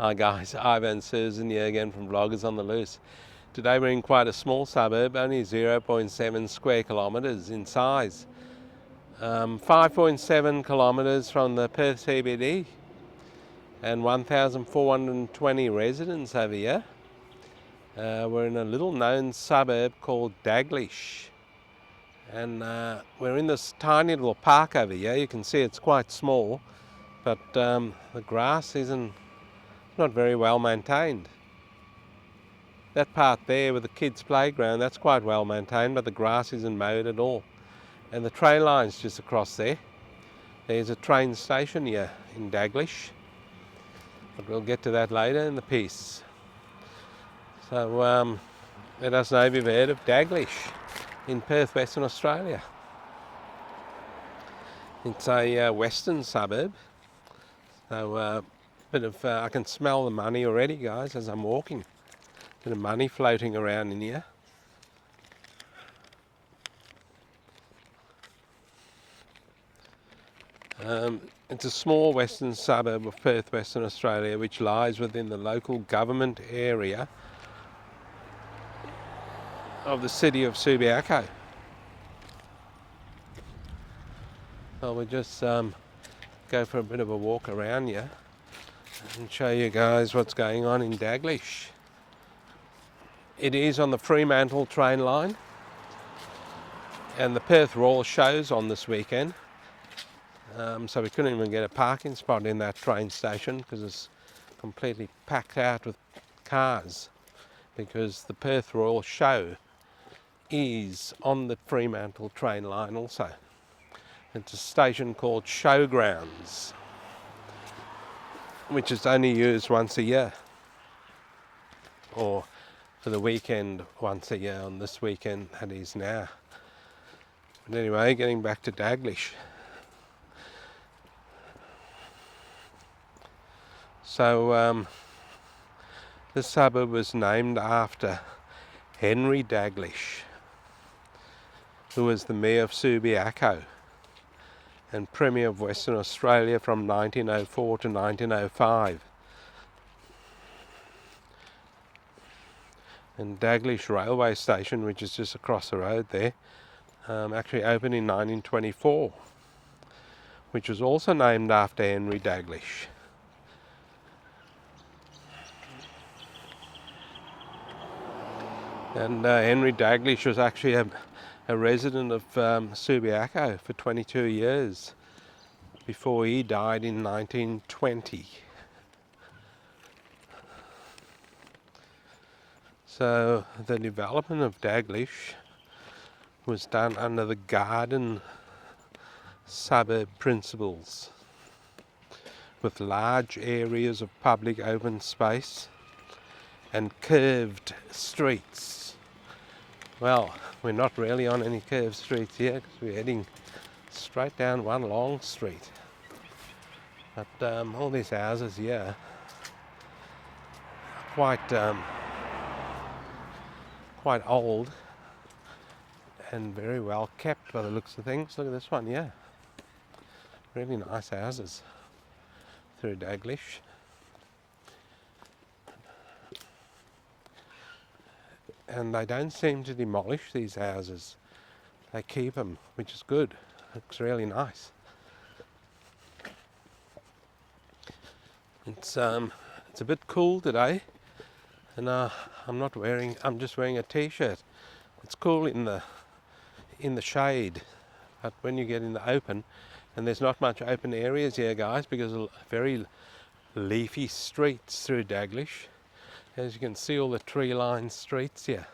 Hi guys, Ivan and Susan here again from Vloggers on the Loose. Today we're in quite a small suburb, only 0.7 square kilometres in size. 5.7 kilometres from the Perth CBD and 1,420 residents over here. We're in a little known suburb called Daglish. And we're in this tiny little park over here. You can see it's quite small, but the grass isn't not very well maintained. That part there with the kids' playground, that's quite well maintained, but the grass isn't mowed at all. And the train line's just across there. There's a train station here in Daglish, but we'll get to that later in the piece. So let us know if you've heard of Daglish in Perth, Western Australia. It's a western suburb, so I can smell the money already, guys, as I'm walking. Bit of money floating around in here. It's a small western suburb of Perth, Western Australia, which lies within the local government area of the city of Subiaco. So we'll just go for a bit of a walk around here and show you guys what's going on in Daglish. It is on the Fremantle train line, and the Perth Royal show's on this weekend. So we couldn't even get a parking spot in that train station because it's completely packed out with cars, because the Perth Royal show is on the Fremantle train line also. It's a station called Showgrounds, which is only used once a year, or for the weekend once a year. On this weekend that is now. But anyway, getting back to Daglish. So this suburb was named after Henry Daglish, who was the Mayor of Subiaco and Premier of Western Australia from 1904 to 1905. And Daglish railway station, which is just across the road there, actually opened in 1924, which was also named after Henry Daglish. And Henry Daglish was actually a resident of Subiaco for 22 years before he died in 1920. So the development of Daglish was done under the garden suburb principles, with large areas of public open space and curved streets. Well, we're not really on any curved streets here because we're heading straight down one long street. But all these houses here are quite old and very well kept by the looks of things. Look at this one, yeah. Really nice houses through Daglish. And they don't seem to demolish these houses. They keep them, which is good. Looks really nice. It's a bit cool today, and I'm just wearing a t-shirt. It's cool in the shade, but when you get in the open, and there's not much open areas here, guys, because of very leafy streets through Daglish. As you can see, all the tree-lined streets here.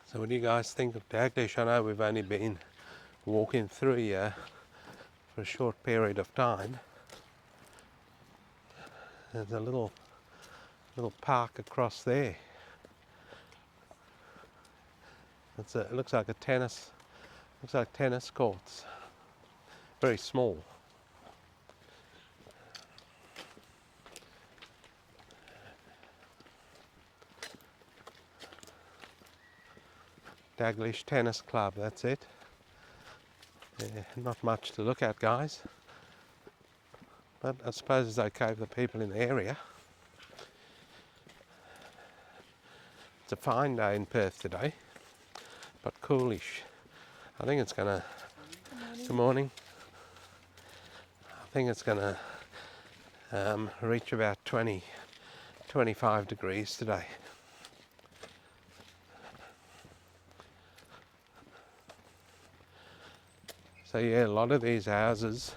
So what do you guys think of Daglish? I know we've only been walking through here for a short period of time. There's a little park across there. It looks like tennis courts. Very small. Daglish Tennis Club, that's it. Yeah, not much to look at, guys, but I suppose it's okay for the people in the area. It's a fine day in Perth today, but coolish. I think it's gonna, good morning. I think it's gonna reach about 25 degrees today. So yeah, a lot of these houses,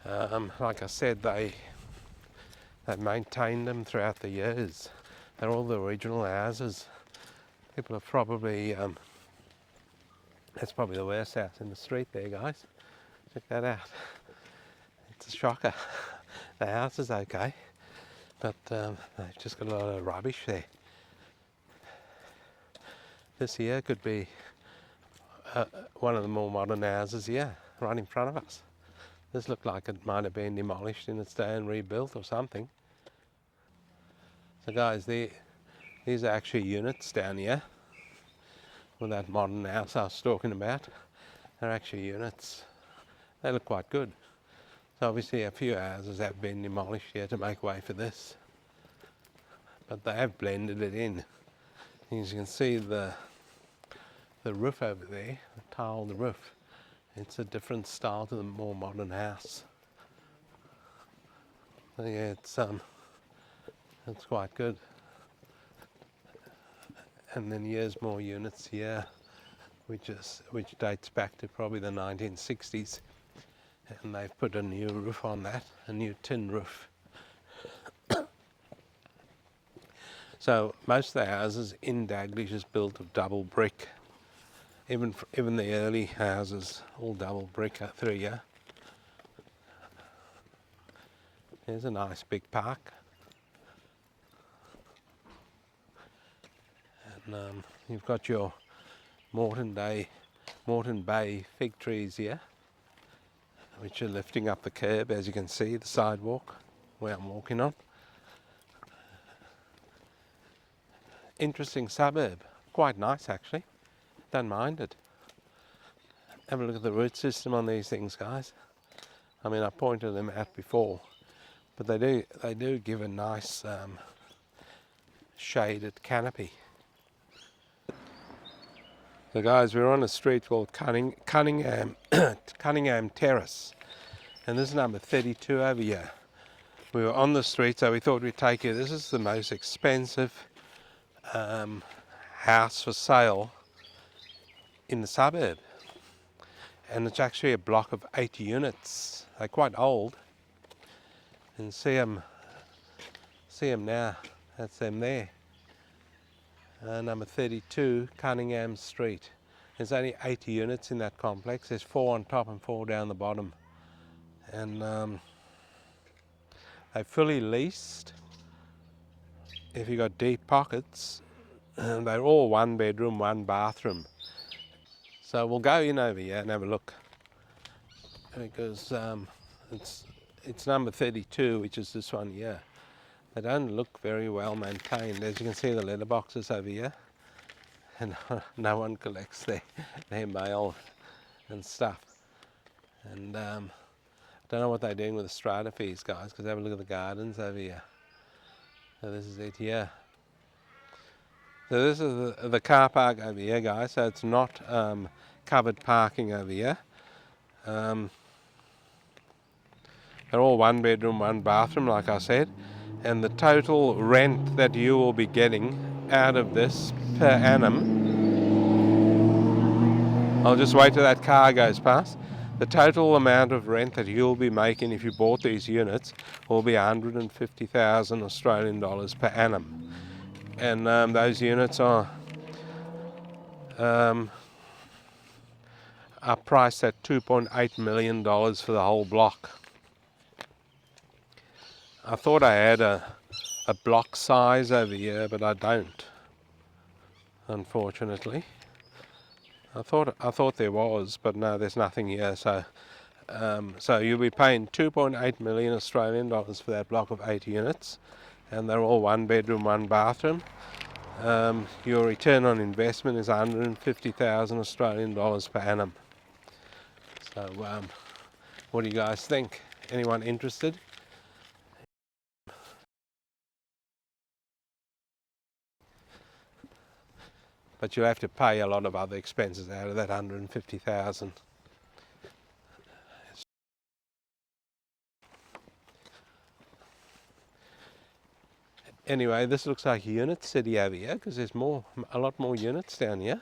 like I said, they've maintained them throughout the years. They're all the original houses. People have probably, that's probably the worst house in the street there, guys. Check that out. It's a shocker. The house is okay, but they've just got a lot of rubbish there. This here could be one of the more modern houses here, right in front of us. This looked like it might have been demolished in its day and rebuilt or something. So guys, these are actually units down here with that modern house I was talking about. They're actually units. They look quite good. So obviously a few houses have been demolished here to make way for this, but they have blended it in. As you can see, the roof over there, the tiled roof, it's a different style to the more modern house. So yeah, it's quite good. And then here's more units here, which dates back to probably the 1960s, and they've put a new roof on that, a new tin roof. So most of the houses in Daglish is built of double brick. Even the early houses, all double brick through here. There's a nice big park. And you've got your Moreton Bay fig trees here, which are lifting up the curb, as you can see, the sidewalk where I'm walking on. Interesting suburb, quite nice actually. Don't mind it. Have a look at the root system on these things, guys. I mean, I pointed them out before, but they do give a nice shaded canopy. So guys, we're on a street called Cunningham Terrace, and this is number 32 over here. We were on the street, so we thought we'd take you. This is the most expensive house for sale in the suburb, and it's actually a block of 8 units. They're quite old, and see them now. That's them there. Number 32 Cunningham Street. There's only 80 units in that complex. There's 4 on top and 4 down the bottom, and they're fully leased. If you've got deep pockets, they're all 1 bedroom, 1 bathroom. So we'll go in over here and have a look, because it's number 32, which is this one here. They don't look very well maintained. As you can see, the letterboxes over here, and no one collects their mail and stuff. And I don't know what they're doing with the strata fees, guys, because have a look at the gardens over here. So this is it here. So this is the car park over here, guys. So it's not covered parking over here. They're all 1 bedroom, 1 bathroom, like I said. And the total rent that you will be getting out of this per annum, I'll just wait till that car goes past. The total amount of rent that you'll be making if you bought these units will be 150,000 Australian dollars per annum. And those units are priced at $2.8 million for the whole block. I thought I had a block size over here, but I don't, unfortunately. I thought there was, but no, there's nothing here. So you'll be paying 2.8 million Australian dollars for that block of 8 units, and they're all 1 bedroom, 1 bathroom. your return on investment is 150,000 Australian dollars per annum. So what do you guys think? Anyone interested? But you'll have to pay a lot of other expenses out of that 150,000. Anyway, this looks like a unit city over here because there's a lot more units down here.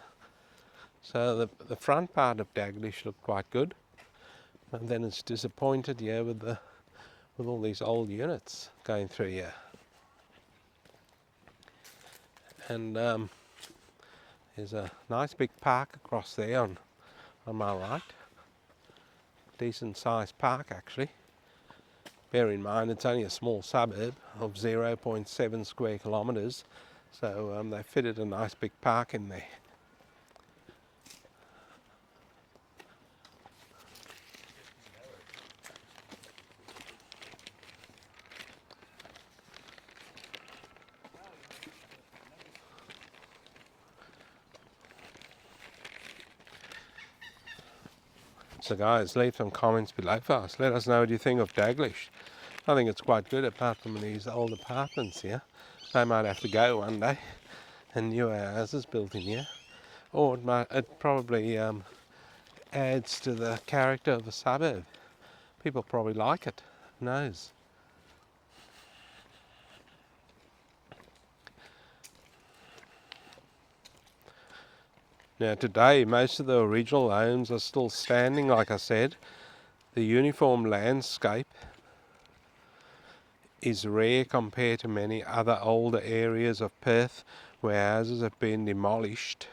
So the front part of Daglish looked quite good, and then it's disappointed here with all these old units going through here. And there's a nice big park across there on my right. Decent sized park actually. Bear in mind it's only a small suburb of 0.7 square kilometres, so they fitted a nice big park in there. So guys, leave some comments below for us. Let us know what you think of Daglish. I think it's quite good apart from these old apartments here. They might have to go one day and newer houses built in here. Or it probably adds to the character of the suburb. People probably like it. Who knows? Now today most of the original homes are still standing, like I said. The uniform landscape is rare compared to many other older areas of Perth where houses have been demolished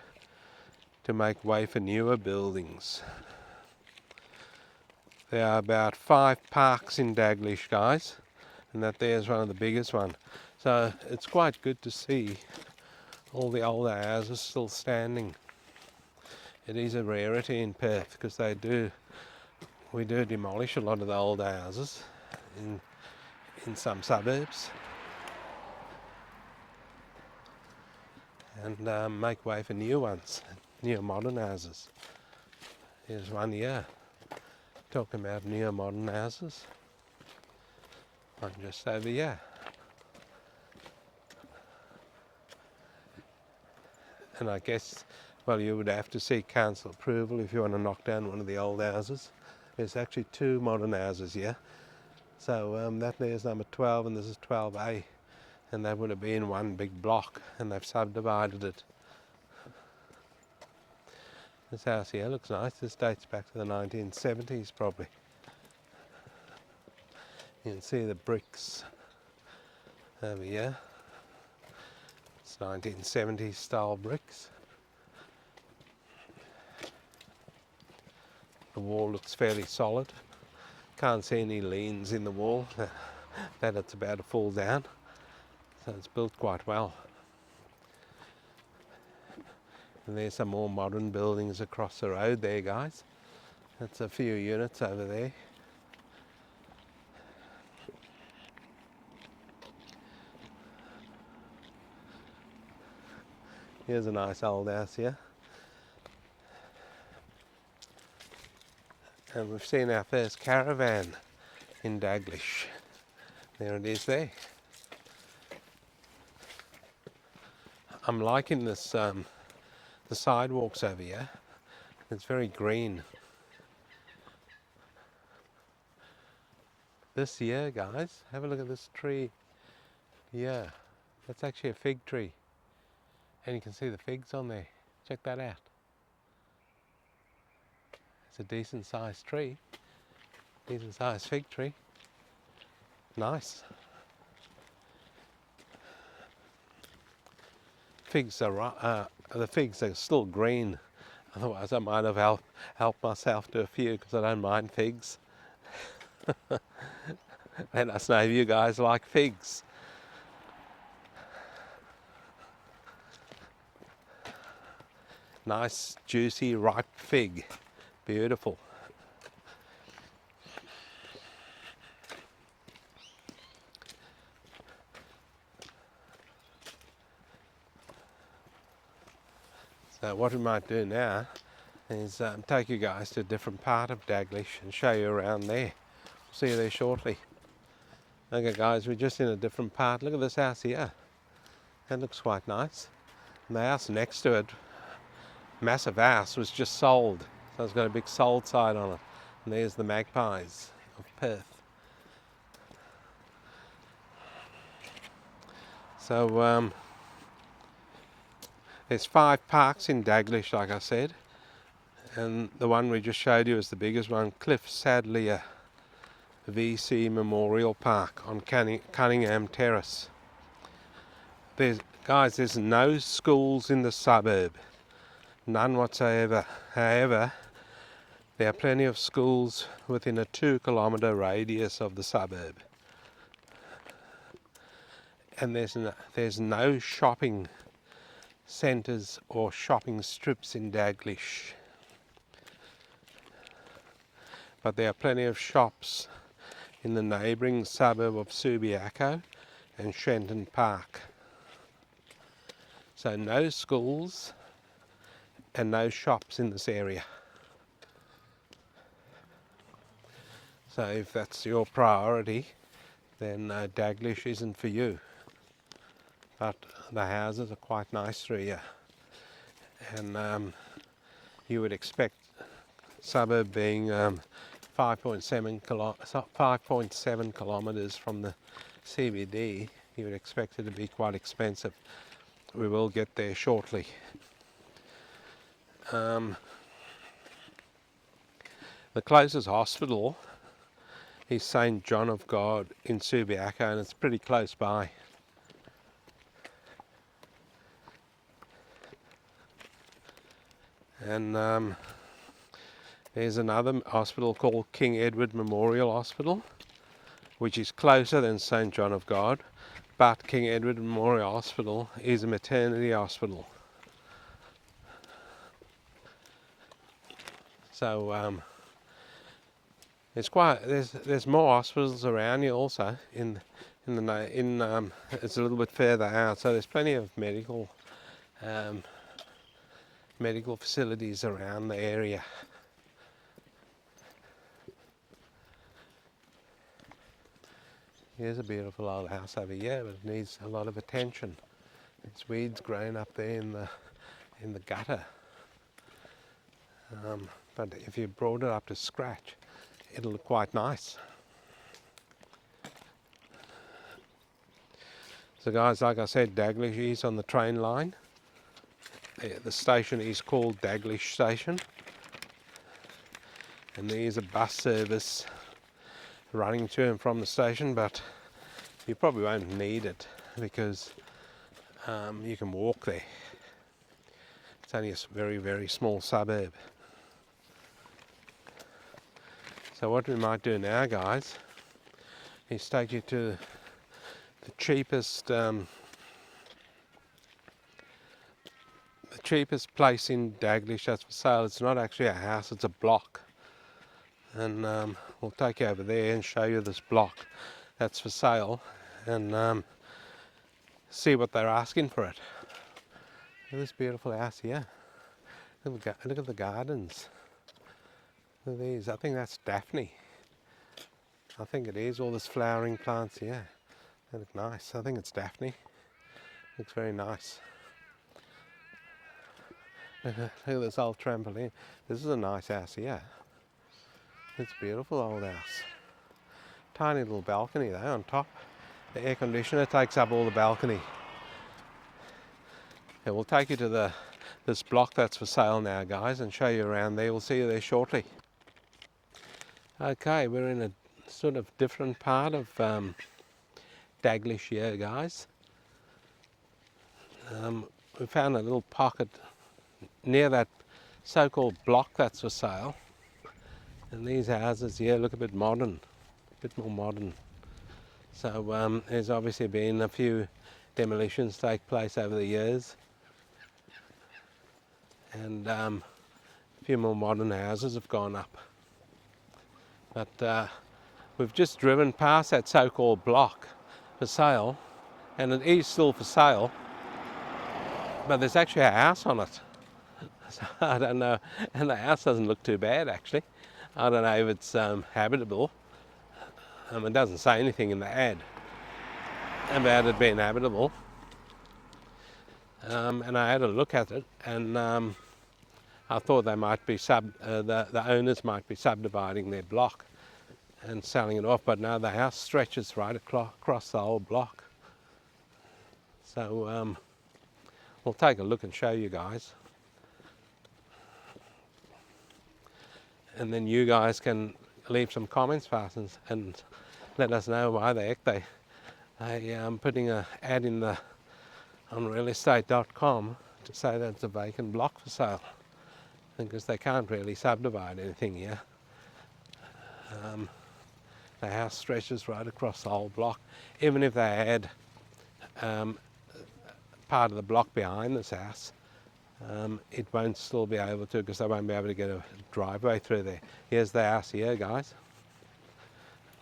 to make way for newer buildings. There are about 5 parks in Daglish, guys, and that there's one of the biggest one. So it's quite good to see all the older houses still standing. It is a rarity in Perth because we do demolish a lot of the old houses in some suburbs and make way for new ones, new modern houses. Here's one here, talking about new modern houses. I'm just over here. And I guess, well, you would have to seek council approval if you want to knock down one of the old houses. There's actually 2 modern houses here. So that there's number 12 and this is 12A. And that would have been one big block and they've subdivided it. This house here looks nice. This dates back to the 1970s probably. You can see the bricks over here. It's 1970s style bricks. The wall looks fairly solid. Can't see any leans in the wall that it's about to fall down. So it's built quite well. And there's some more modern buildings across the road there, guys. That's a few units over there. Here's a nice old house here. And we've seen our first caravan in Daglish. There it is there. I'm liking this, the sidewalks over here. It's very green. This here, guys, have a look at this tree here. That's actually a fig tree. And you can see the figs on there. Check that out. It's a decent sized tree. Decent sized fig tree. Nice. The figs are still green. Otherwise I might have helped myself to a few because I don't mind figs. Let us know if you guys like figs. Nice, juicy, ripe fig. Beautiful. So what we might do now is take you guys to a different part of Daglish and show you around there. See you there shortly. Okay guys, we're just in a different part. Look at this house here. That looks quite nice. And the house next to it, massive house, was just sold. So it's got a big sold sign on it. And there's the Magpies of Perth. So there's 5 parks in Daglish, like I said, and the one we just showed you is the biggest one, Cliff Sadleir VC Memorial Park on Cunningham Terrace. There's no schools in the suburb, none whatsoever. However, there are plenty of schools within a 2-kilometre radius of the suburb. And there's no shopping centres or shopping strips in Daglish. But there are plenty of shops in the neighbouring suburb of Subiaco and Shenton Park. So no schools and no shops in this area. So if that's your priority, then Daglish isn't for you. But the houses are quite nice through here, and you would expect suburb being 5.7 kilometres from the CBD, you would expect it to be quite expensive. We will get there shortly. The closest hospital is St John of God in Subiaco, and it's pretty close by. And there's another hospital called King Edward Memorial Hospital, which is closer than St John of God, but King Edward Memorial Hospital is a maternity hospital. So there's more hospitals around here also it's a little bit further out, so there's plenty of medical facilities around the area. Here's a beautiful old house over here, but it needs a lot of attention. There's weeds growing up there in the gutter. But if you brought it up to scratch, it'll look quite nice. So guys, like I said, Daglish is on the train line. The station is called Daglish Station, and there's a bus service running to and from the station, but you probably won't need it because you can walk there. It's only a very, very small suburb. So what we might do now, guys, is take you to the cheapest place in Daglish that's for sale. It's not actually a house, it's a block. And we'll take you over there and show you this block that's for sale, and see what they're asking for it. Look at this beautiful house here. Look at the gardens. Look at these. I think that's Daphne. I think it is, all this flowering plants here. They look nice. I think it's Daphne. Looks very nice. Look at this old trampoline. This is a nice house here. It's a beautiful old house. Tiny little balcony there on top. The air conditioner takes up all the balcony. And we'll take you to this block that's for sale now, guys, and show you around there. We'll see you there shortly. Okay, we're in a sort of different part of Daglish here, guys. We found a little pocket near that so-called block that's for sale. And these houses here look a bit modern, a bit more modern. So there's obviously been a few demolitions take place over the years, and a few more modern houses have gone up. But we've just driven past that so-called block for sale, and it is still for sale, but there's actually a house on it. So I don't know, and the house doesn't look too bad actually. I don't know if it's habitable. It doesn't say anything in the ad about it being habitable. And I had a look at it, and I thought they might be the owners might be subdividing their block and selling it off, but no, the house stretches right across the whole block. So we'll take a look and show you guys, and then you guys can leave some comments for us and let us know why the heck they putting an ad in the on realestate.com to say that it's a vacant block for sale, because they can't really subdivide anything here. The house stretches right across the whole block. Even if they had part of the block behind this house, it won't still be able to, because they won't be able to get a driveway through there. Here's the house here, guys.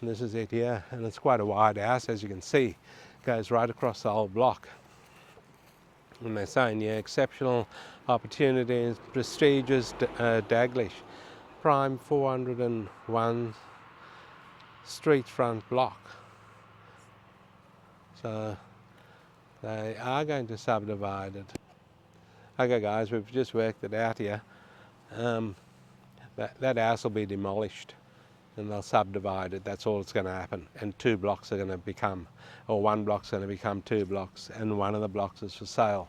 And this is it here, and it's quite a wide house, as you can see. It goes right across the whole block. And they're saying, yeah, exceptional opportunities, prestigious Daglish, prime 401 street front block. So they are going to subdivide it. Okay guys, we've just worked it out here. That house will be demolished and they'll subdivide it. That's all that's going to happen. And 2 blocks are going to become, or 1 block's going to become 2 blocks, and one of the blocks is for sale.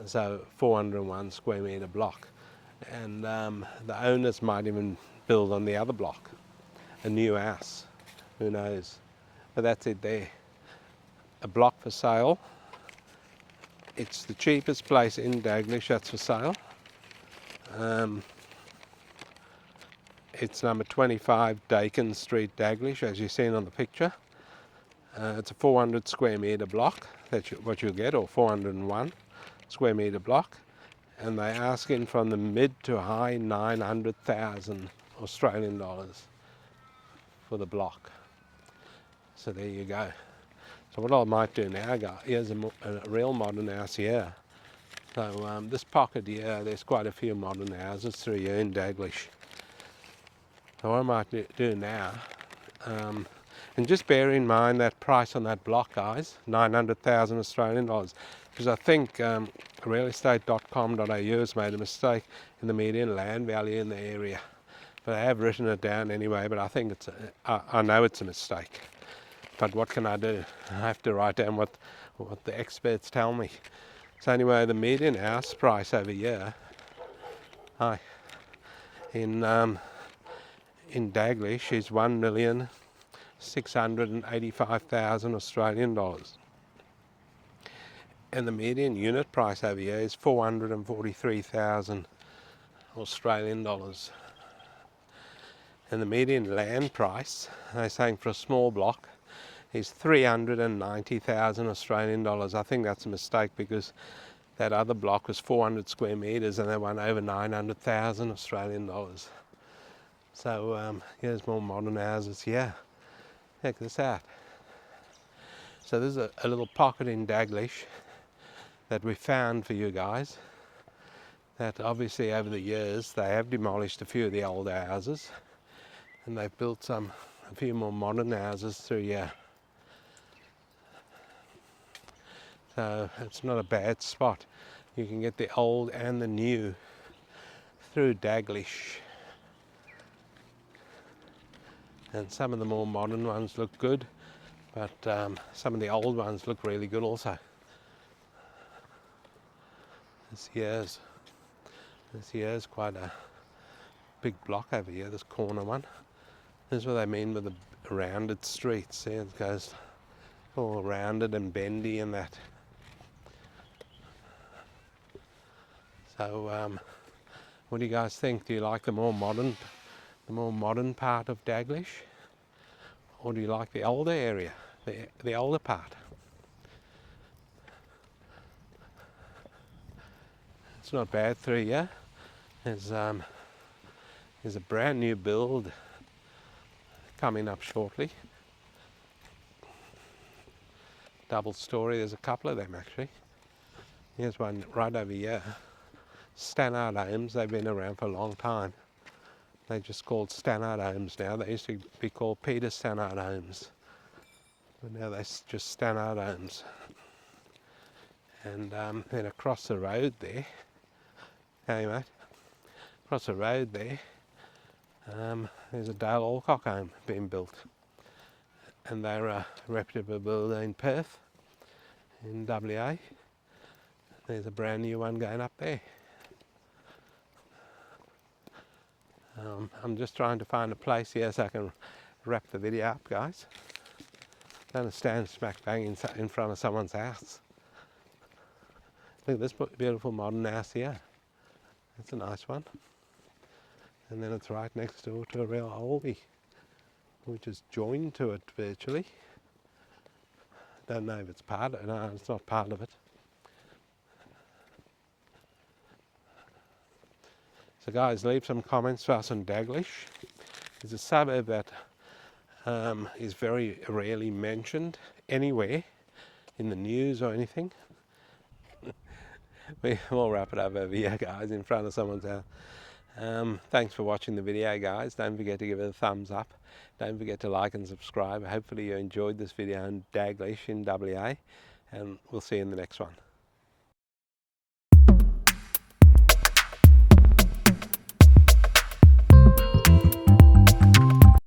So 401 square metre block. And the owners might even build on the other block a new house. Who knows? But that's it there. A block for sale. It's the cheapest place in Daglish that's for sale. It's number 25 Dakin Street, Daglish, as you've seen on the picture. It's a 400 square metre block, that's what you'll get, or 401 square metre block. And they're asking from the mid to high 900,000 Australian dollars for the block. So there you go. So what I might do now, guys, here's a real modern house here. So this pocket here, there's quite a few modern houses through here in Daglish. So what I might do now, and just bear in mind that price on that block, guys, 900,000 Australian dollars, because I think realestate.com.au has made a mistake in the median land value in the area. But I have written it down anyway, but I think it's I know it's a mistake. But what can I do? I have to write down what the experts tell me. So anyway, the median house price over here, in Daglish is 1,685,000 Australian dollars. And the median unit price over here is 443,000 Australian dollars. And the median land price, they're saying for a small block, is 390,000 Australian dollars. I think that's a mistake, because that other block was 400 square metres and they won over 900,000 Australian dollars. So here's more modern houses here. Check this out. So there's a little pocket in Daglish that we found for you guys, that obviously over the years they have demolished a few of the older houses and they've built a few more modern houses through here. So it's not a bad spot. You can get the old and the new through Daglish. And some of the more modern ones look good, but some of the old ones look really good also. This here's quite a big block over here, this corner one. This is what they mean with the rounded streets. See, it goes all rounded and bendy and that. So what do you guys think? Do you like the more modern part of Daglish, or do you like the older area, the older part? It's not bad through here. There's a brand new build coming up shortly. Double story. There's a couple of them actually. Here's one right over here. Stannard homes. They've been around for a long time. They're just called Stannard homes now. They used to be called Peter Stannard homes, but now they're just Stannard homes. And then across the road there, hey mate, across the road there, there's a Dale Alcock home being built, and they're a reputable builder in Perth, in WA. There's a brand new one going up there. I'm just trying to find a place here so I can wrap the video up, guys. Don't want to stand smack bang in front of someone's house. Look at this beautiful modern house here. That's a nice one. And then it's right next door to a real oldie, which is joined to it virtually. Don't know if it's part of it. No, it's not part of it. So guys, leave some comments for us on Daglish. It's a suburb that is very rarely mentioned anywhere in the news or anything. We'll wrap it up over here, guys, in front of someone's house. Thanks for watching the video, guys. Don't forget to give it a thumbs up. Don't forget to like and subscribe. Hopefully you enjoyed this video on Daglish in WA, and we'll see you in the next one.